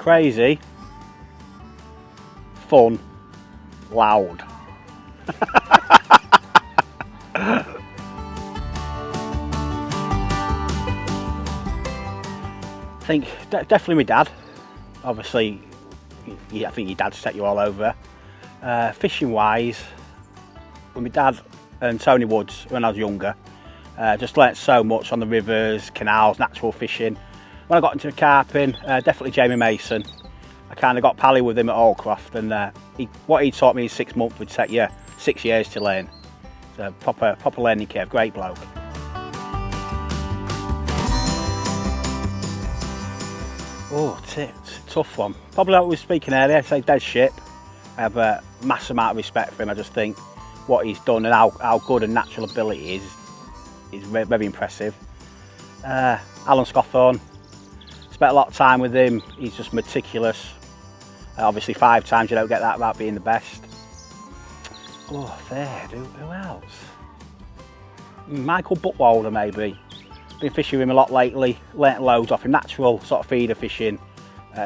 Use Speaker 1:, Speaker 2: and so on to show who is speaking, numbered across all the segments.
Speaker 1: crazy, fun, loud. I think definitely my dad. Obviously, I think your dad set you all over. Fishing wise, with my dad and Tony Woods when I was younger, just learnt so much on the rivers, canals, natural fishing. When I got into carping, definitely Jamie Mason. I kind of got pally with him at Allcroft, and what he taught me in 6 months would take you 6 years to learn. It's a proper learning curve, great bloke. Oh, it's a tough one. Probably like we were speaking earlier, I'd say dead ship. I have a massive amount of respect for him. I just think what he's done and how good and natural ability is very impressive. Alan Scawthorne, spent a lot of time with him. He's just meticulous. Obviously 5 times you don't get that about being the best. Oh, third, who else? Michael Buckwalder maybe. Been fishing with him a lot lately, learnt loads off him, natural sort of feeder fishing,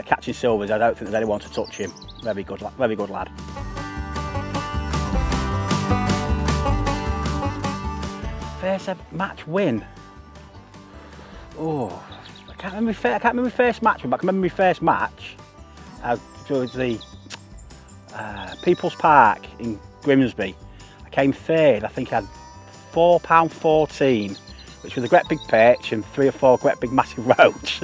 Speaker 1: catching silvers. I don't think there's anyone to touch him. Very good lad. First match win. Oh, I can't remember my first match, but I can remember my first match. I was the People's Park in Grimsby. I came third. I think I had £4.14. Which was a great big perch and 3 or 4 great big massive roach.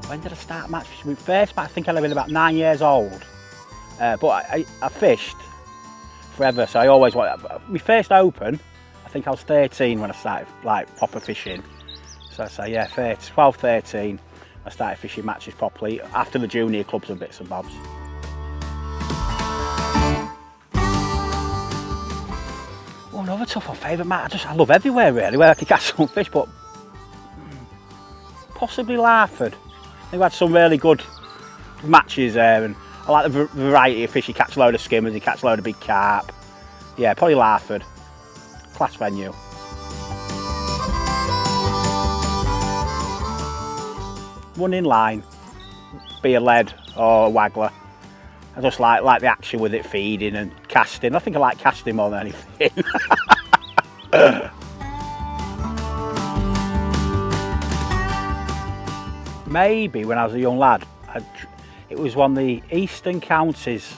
Speaker 1: When did I start match fishing? First match, I think I was about 9 years old. But I fished forever, so I always wanted. My first open, I think I was 13 when I started like proper fishing. So I say yeah, 12, 13, I started fishing matches properly after the junior clubs and bits and bobs. Oh, another tough one, favourite match. I love everywhere really, where I can catch some fish, but possibly Larford. I think we had some really good matches there, and I like the variety of fish. You catch a load of skimmers, you catch a load of big carp. Yeah, probably Larford. Class venue. One in line, be a lead or a waggler. I just like the action with it, feeding and casting. I think I like casting more than anything. Maybe when I was a young lad, it was one of the Eastern Counties,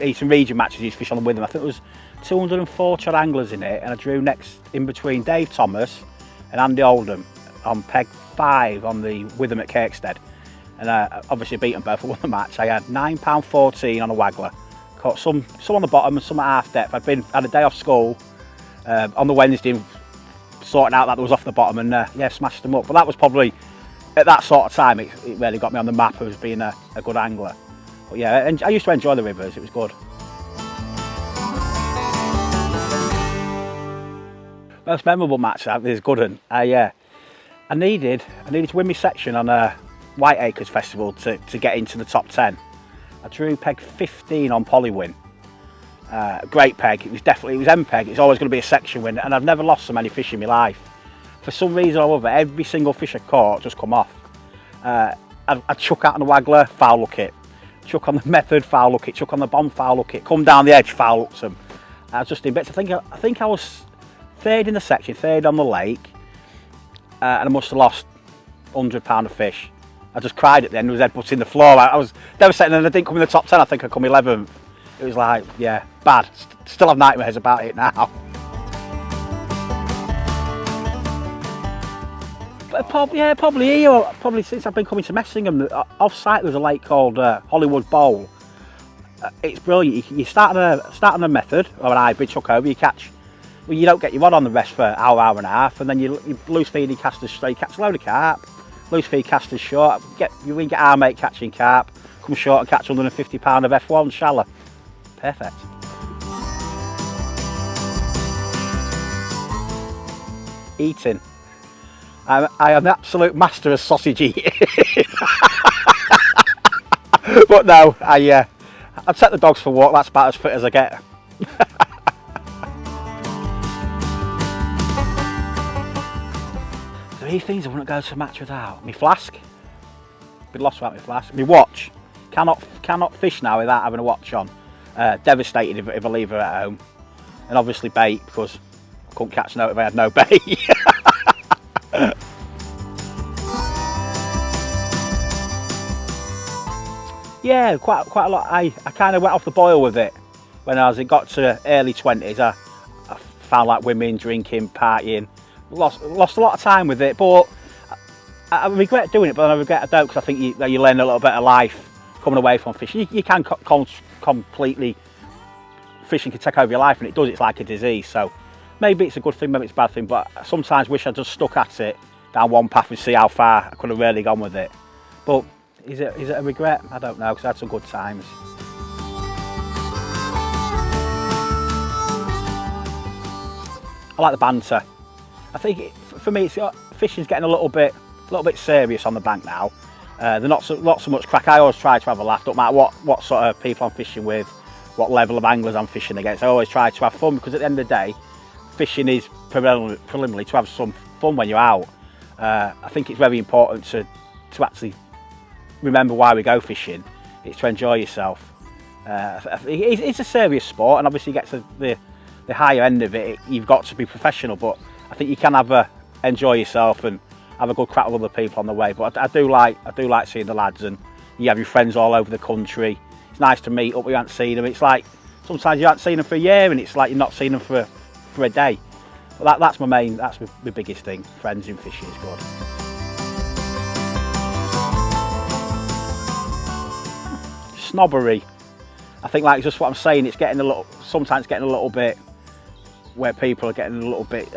Speaker 1: Eastern Region matches. I used to fish on the Witham. I think there was 240 odd anglers in it, and I drew next in between Dave Thomas and Andy Oldham on peg 5 on the Witham at Kirkstead. And obviously beat them both. I won the match. I had £9.14 on a waggler. Caught some on the bottom and some at half depth. Had a day off school on the Wednesday, sorting out that there was off the bottom, and yeah, smashed them up. But that was probably at that sort of time it really got me on the map as being a good angler. But yeah, and I used to enjoy the rivers. It was good. Most memorable match is good one. I needed to win my section on Whiteacres Festival to get into the top 10. I drew peg 15 on Polywin. Great peg. It was M peg. It's always going to be a section win, and I've never lost so many fish in my life. For some reason or other, every single fish I caught just come off. I'd chuck out on the waggler, foul hook it. Chuck on the method, foul hook it. Chuck on the bomb, foul hook it. Come down the edge, foul hooks them. I was just in bits. I think I was third in the section, third on the lake, and I must have lost £100 of fish. I just cried at the end, with his headbutt in the floor. I was devastated, and I didn't come in the top 10. I think I come 11th. It was like, yeah, bad. Still have nightmares about it now. But probably since I've been coming to Messingham, off-site there's a lake called Hollywood Bowl. It's brilliant. You start on a method or an hybrid, chuck over, you catch. Well, you don't get your rod on the rest for an hour and a half, and then you loose feed and cast straight. You catch a load of carp. Loose feed casters short. We get our mate catching carp. Come short and catch £150 of F1 shallow. Perfect. Eating. I am an absolute master of sausage eating. But no, I take the dogs for a walk. That's about as fit as I get. Three things I wouldn't go to a match without. My flask. Be lost without my flask. My watch. Cannot fish now without having a watch on. Devastated if I leave her at home. And obviously bait, because I couldn't catch no if I had no bait. Yeah, quite a lot. I kind of went off the boil with it when it got to early 20s. I found like women drinking, partying. Lost a lot of time with it, but I regret doing it. But I regret I don't, because I think you learn a little bit of life coming away from fishing. You can completely, fishing can take over your life, and it does. It's like a disease. So maybe it's a good thing, maybe it's a bad thing. But I sometimes wish I just stuck at it down one path and see how far I could have really gone with it. But is it a regret? I don't know, because I had some good times. I like the banter. I think for me, fishing's getting a little bit serious on the bank now. They're not so much crack. I always try to have a laugh. Don't matter what sort of people I'm fishing with, what level of anglers I'm fishing against. I always try to have fun, because at the end of the day, fishing is preliminary to have some fun when you're out. I think it's very important to actually remember why we go fishing. It's to enjoy yourself. It's a serious sport, and obviously you get to the higher end of it, you've got to be professional, but I think you can enjoy yourself and have a good crack with other people on the way. But I do like seeing the lads, and you have your friends all over the country. It's nice to meet up when you haven't seen them. It's like sometimes you haven't seen them for a year, and it's like you're not seeing them for a day. But that's my biggest thing. Friends in fishing is good. Snobbery. I think like just what I'm saying, it's sometimes getting a little bit where people are getting a little bit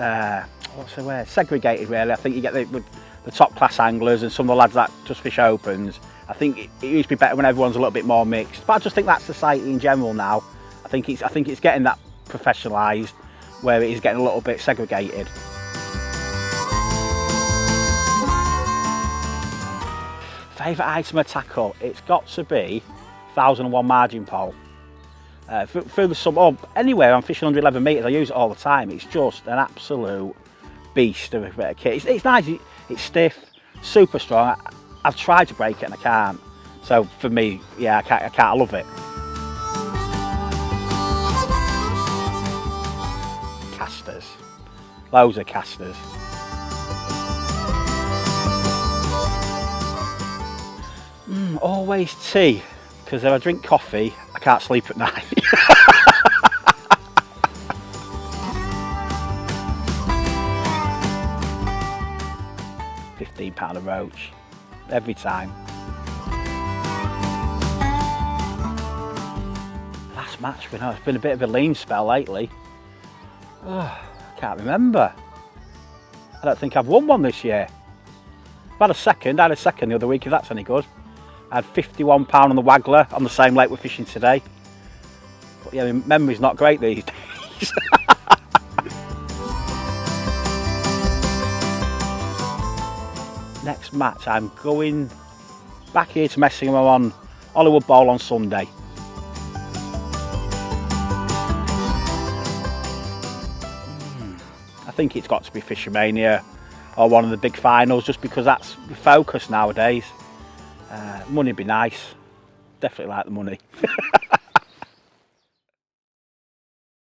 Speaker 1: what's the word, segregated really. I think you get the top class anglers and some of the lads that just fish opens. I think it used to be better when everyone's a little bit more mixed, but I just think that's society in general now. I think it's getting that professionalised, where it is getting a little bit segregated. Favourite item of tackle? It's got to be 1001 margin pole. Through the summer, anywhere I'm fishing under 11 metres, I use it all the time. It's just an absolute beast of a bit of kit. It's nice, it's stiff, super strong. I've tried to break it and I can't. So for me, yeah, I can't, I love it. Casters, loads of casters. Always tea, because if I drink coffee, I can't sleep at night. £15 a roach, every time. Last match, it's been a bit of a lean spell lately. Oh, I can't remember. I don't think I've won one this year. I had a second the other week, if that's any good. I had £51 on the waggler on the same lake we're fishing today. But yeah, my memory's not great these days. Next match, I'm going back here to Messingham on Hollywood Bowl on Sunday. I think it's got to be Fishermania or one of the big finals, just because that's the focus nowadays. Money'd be nice. Definitely like the money.